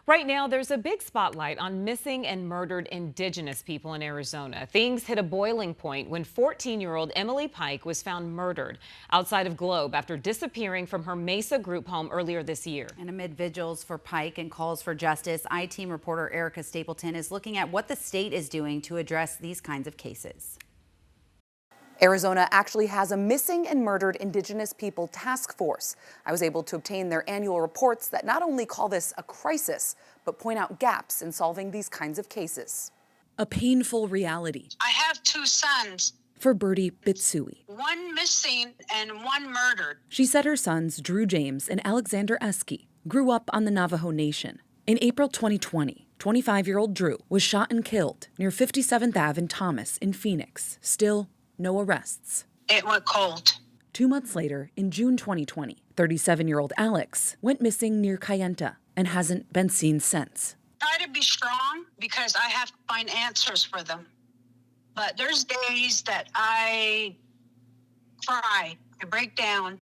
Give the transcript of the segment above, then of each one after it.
Right now, there's a big spotlight on missing and murdered indigenous people in Arizona. Things hit a boiling point when 14-year-old Emily Pike was found murdered outside of Globe after disappearing from her Mesa group home earlier this year. And amid vigils for Pike and calls for justice, I-Team reporter Erica Stapleton is looking at what the state is doing to address these kinds of cases. Arizona actually has a missing and murdered indigenous people task force. I was able to obtain their annual reports that not only call this a crisis, but point out gaps in solving these kinds of cases. A painful reality. I have two sons. For Birdie Bitsui. One missing and one murdered. She said her sons, Drew James and Alexander Esky, grew up on the Navajo Nation. In April 2020, 25-year-old Drew was shot and killed near 57th Ave in Thomas in Phoenix. Still, no arrests. It went cold. 2 months later, in June 2020, 37-year-old Alex went missing near Kayenta and hasn't been seen since. Try to be strong because I have to find answers for them. But there's days that I cry, I break down.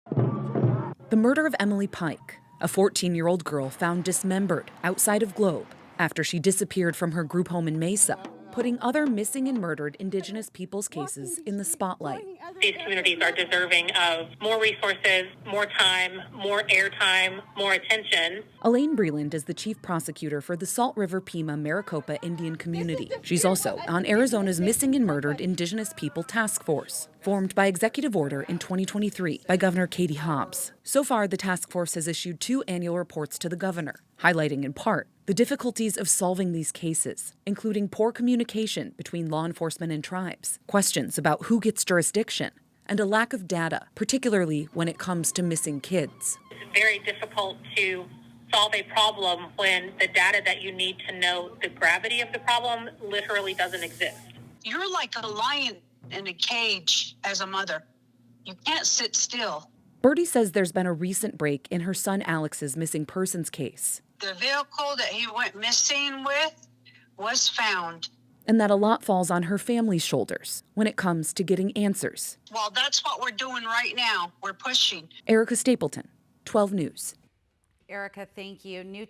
The murder of Emily Pike, a 14-year-old girl found dismembered outside of Globe after she disappeared from her group home in Mesa, putting other missing and murdered indigenous people's cases in the spotlight. These communities are deserving of more resources, more time, more airtime, more attention. Elaine Breland is the chief prosecutor for the Salt River Pima Maricopa Indian community. She's also on Arizona's Missing and Murdered Indigenous People Task Force, formed by executive order in 2023 by Governor Katie Hobbs. So far, the task force has issued 2 annual reports to the governor, highlighting in part the difficulties of solving these cases, including poor communication between law enforcement and tribes, questions about who gets jurisdiction, and a lack of data, particularly when it comes to missing kids. It's very difficult to solve a problem when the data that you need to know the gravity of the problem literally doesn't exist. You're like a lion in a cage as a mother. You can't sit still. Birdie says there's been a recent break in her son Alex's missing persons case. The vehicle that he went missing with was found. And that a lot falls on her family's shoulders when it comes to getting answers. Well, that's what we're doing right now. We're pushing. Erica Stapleton, 12 News. Erica, thank you. New